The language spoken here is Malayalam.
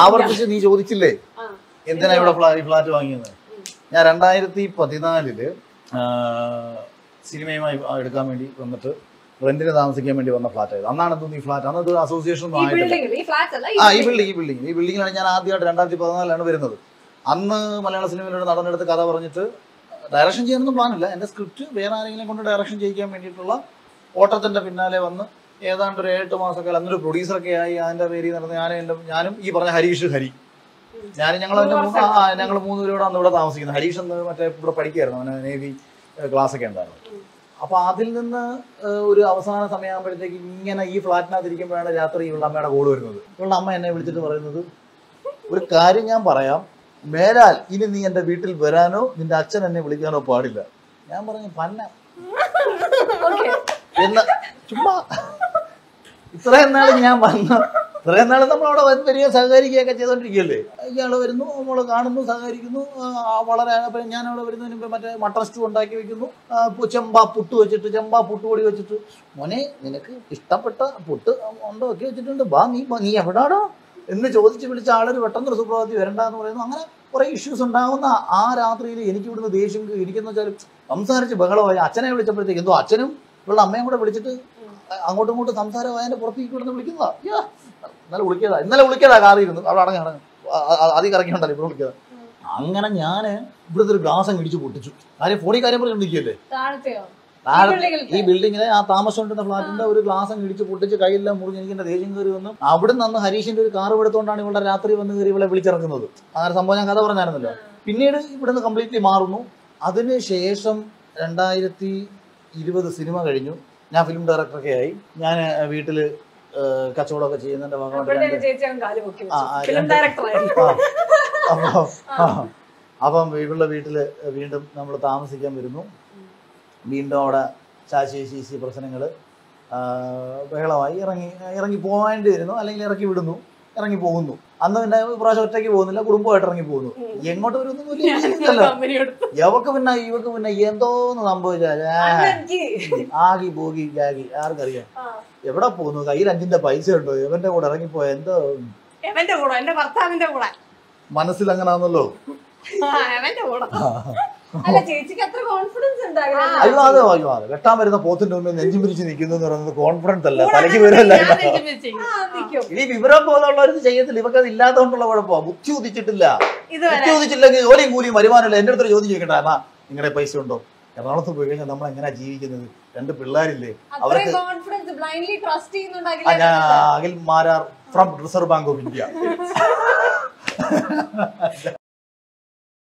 ആവർത്തിച്ച് നീ ചോദിച്ചില്ലേ എന്തിനാ ഇവിടെ ഫ്ലാറ്റ് വാങ്ങിയത്? ഞാൻ 2014 സിനിമയുമായി എടുക്കാൻ വേണ്ടി വന്നിട്ട് റെന്റിന് താമസിക്കാൻ വേണ്ടി വന്ന ഫ്ലാറ്റായിരുന്നു. അന്നാണ് തോന്നുന്നു ഈ ഫ്ലാറ്റ്. അന്നത് അസോസിയേഷൻ ഒന്നും ആയിട്ടില്ല. ഈ ബിൽഡിങ്ങിലാണ് ഞാൻ ആദ്യമായിട്ട് 2014 വരുന്നത്. അന്ന് മലയാള സിനിമയിലൂടെ നടനെടുത്ത് കഥ പറഞ്ഞിട്ട് ഡയറക്ഷൻ ചെയ്യാനൊന്നും പ്ലാനില്ല. എൻ്റെ സ്ക്രിപ്റ്റ് വേറെ ആരെങ്കിലും കൊണ്ട് ഡയറക്ഷൻ ചെയ്യിക്കാൻ വേണ്ടിയിട്ടുള്ള ഓട്ടത്തിൻ്റെ പിന്നാലെ വന്ന് ഏതാണ്ട് ഒരു 7-8 മാസക്കാലം അന്നൊരു പ്രൊഡ്യൂസറൊക്കെ ആയി. അതിൻ്റെ പേരിൽ നടന്ന് ഞാനും ഈ പറഞ്ഞ ഹരി ഞങ്ങൾ 3 പേരോട് അന്ന് ഇവിടെ താമസിക്കുന്നത്. ഹരീഷ് എന്ന് മറ്റേ ഇവിടെ പഠിക്കുകയായിരുന്നു, അവന് നേവി ക്ലാസ്സൊക്കെ ഉണ്ടായിരുന്നു. അപ്പോൾ അതിൽ നിന്ന് ഒരു അവസാന സമയമാകുമ്പോഴത്തേക്ക് ഇങ്ങനെ ഈ ഫ്ലാറ്റിനകത്ത് ഇരിക്കുമ്പോഴാണ് രാത്രി ഇവളുടെ അമ്മയുടെ കോൾ വരുന്നത്. ഇവളുടെ അമ്മ എന്നെ വിളിച്ചിട്ട് പറയുന്നത്, ഒരു കാര്യം ഞാൻ പറയാം, മേലാൽ ഇനി നീ എൻ്റെ വീട്ടിൽ വരാനോ നിന്റെ അച്ഛൻ എന്നെ വിളിക്കാനോ പാടില്ല. ഞാൻ പറഞ്ഞു പന്ന എന്ന്. ചുമ്മാ ഇത്രയും നാൾ ഞാൻ വന്നു, ഇത്രയും നാൾ നമ്മളവിടെ വരിക സഹകരിക്കുകയൊക്കെ ചെയ്തോണ്ടിരിക്കുകയല്ലേ. ഇയാൾ വരുന്നു, നമ്മൾ കാണുന്നു, സഹകരിക്കുന്നു. വളരെ ഞാനവിടെ വരുന്നതിന് മുമ്പ് മറ്റേ മട്ടൺ സ്റ്റൂ ഉണ്ടാക്കി വെക്കുന്നു, ചെമ്പാ പുട്ട് വെച്ചിട്ട്, ചെമ്പാ പുട്ടുപൊടി വെച്ചിട്ട്, മോനെ നിനക്ക് ഇഷ്ടപ്പെട്ട പുട്ട് ഉണ്ടോ ഒക്കെ വെച്ചിട്ടുണ്ട്, നീ എവിടാടോ എന്ന് ചോദിച്ച് വിളിച്ച ആളൊരു പെട്ടെന്നൊരു സുപ്രഭാതത്തിൽ വരണ്ടെന്ന് പറയുന്നു. അങ്ങനെ കുറേ ഇഷ്യൂസ് ഉണ്ടാകുന്ന ആ രാത്രിയിൽ എനിക്ക് ഇവിടുന്ന് ദേഷ്യം ഇരിക്കുന്ന വെച്ചാൽ സംസാരിച്ച് ബഹളമായി. അച്ഛനെ വിളിച്ചപ്പോഴത്തേക്ക് എന്തോ അച്ഛനും ഇവളുടെ അമ്മയും കൂടെ വിളിച്ചിട്ട് അങ്ങോട്ടും ഇങ്ങോട്ടും സംസാരമായി എൻ്റെ പുറത്തേക്ക് ഇവിടുന്ന് വിളിക്കുന്നതാ. ഇന്നലെ വിളിക്കതാ കാറിയിരുന്നു, അവിടെ അടങ്ങി അധികം ഇറങ്ങിയുണ്ടല്ലോ ഇവിടെ വിളിക്കതാ. അങ്ങനെ ഞാൻ ഇവിടുത്തെ ഒരു ഗ്ലാസ് അങ്ങ് ഇടിച്ച് പൊട്ടിച്ചു. ഫോണിൽ കാര്യം പറഞ്ഞിരിക്കുകയല്ലേ, ഈ ബിൽഡിങ്ങിലെ ആ താമസിച്ചുകൊണ്ടിരുന്ന ഫ്ലാറ്റിന്റെ ഒരു ഗ്ലാസ് അങ്ങ് ഇടിച്ച് പൊട്ടിച്ച് കയ്യെല്ലാം മുറിഞ്ഞ് എനിക്ക് എന്റെ ദേഷ്യം കയറി വന്നു. അവിടെ നിന്ന് ഹരീഷിന്റെ ഒരു കാർ എടുത്തുകൊണ്ടാണ് ഇവിടെ രാത്രി വന്ന് കയറി ഇവിടെ വിളിച്ചിറങ്ങുന്നത്. അങ്ങനെ സംഭവം ഞാൻ കഥ പറഞ്ഞായിരുന്നല്ലോ. പിന്നീട് ഇവിടുന്ന് കംപ്ലീറ്റ്ലി മാറുന്നു. അതിനുശേഷം 2020 സിനിമ കഴിഞ്ഞു. ഞാൻ ഫിലിം ഡയറക്ടറൊക്കെ ആയി. ഞാൻ വീട്ടില് കച്ചവടമൊക്കെ ചെയ്യുന്നതിന്റെ അപ്പം ഇവളുടെ വീട്ടില് വീണ്ടും നമ്മൾ താമസിക്കാൻ വരുന്നു. വീണ്ടും അവിടെ ശാശി പ്രശ്നങ്ങൾ ബഹളമായി. ഇറങ്ങി പോകേണ്ടി വരുന്നു, അല്ലെങ്കിൽ ഇറക്കി വിടുന്നു, ഇറങ്ങി പോകുന്നു. അന്ന് പിന്നെ പ്രാവശ്യം ഒറ്റയ്ക്ക് പോകുന്നില്ല, കുടുംബമായിട്ട് ഇറങ്ങി പോകുന്നു. എങ്ങോട്ട് വരുന്നു വലിയ ഇവക്ക് പിന്നെ എന്തോന്ന് സംഭവിച്ചാൽ ആകി പോകി ഗാഗി ആർക്കറിയാം. എവിടെ പോകുന്നു, കയ്യിൽ 5 പൈസ ഉണ്ടോ, ഇവന്റെ കൂടെ ഇറങ്ങിപ്പോയ എന്തോ മനസ്സിൽ അങ്ങനാന്നല്ലോ. അയ്യോ അത് വെട്ടാൻ വരുന്ന പോത്തിന്റെ മുമ്പ് നെഞ്ചും പിരിച്ച് നിൽക്കുന്നു എന്ന് പറയുന്നത് കോൺഫിഡൻസ് അല്ല, തലയ്ക്ക് വിവരമല്ല. ഇനി വിവരം പോകുന്നുള്ളവർക്ക് ചെയ്യത്തില്ല. ഇവർക്ക് അത് ഇല്ലാത്തതുകൊണ്ടുള്ള കുഴപ്പമാണ്. ബുദ്ധി ഉദിച്ചിട്ടില്ല. ബുദ്ധി ഉദിച്ചില്ലെങ്കിൽ ജോലിയും കൂലിയും വരുമാനമില്ല. എന്റെ അടുത്തൊരു ചോദ്യം ചോദിക്കട്ടെ, എന്നാ നിങ്ങളുടെ പൈസ ഉണ്ടോ? എറണാകുളത്ത് പോയി കഴിഞ്ഞാൽ നമ്മൾ എങ്ങനെയാ ജീവിക്കുന്നത്? 2 പിള്ളേരില്ലേ അവർക്ക്? Akhil Marar from reserve bank of India.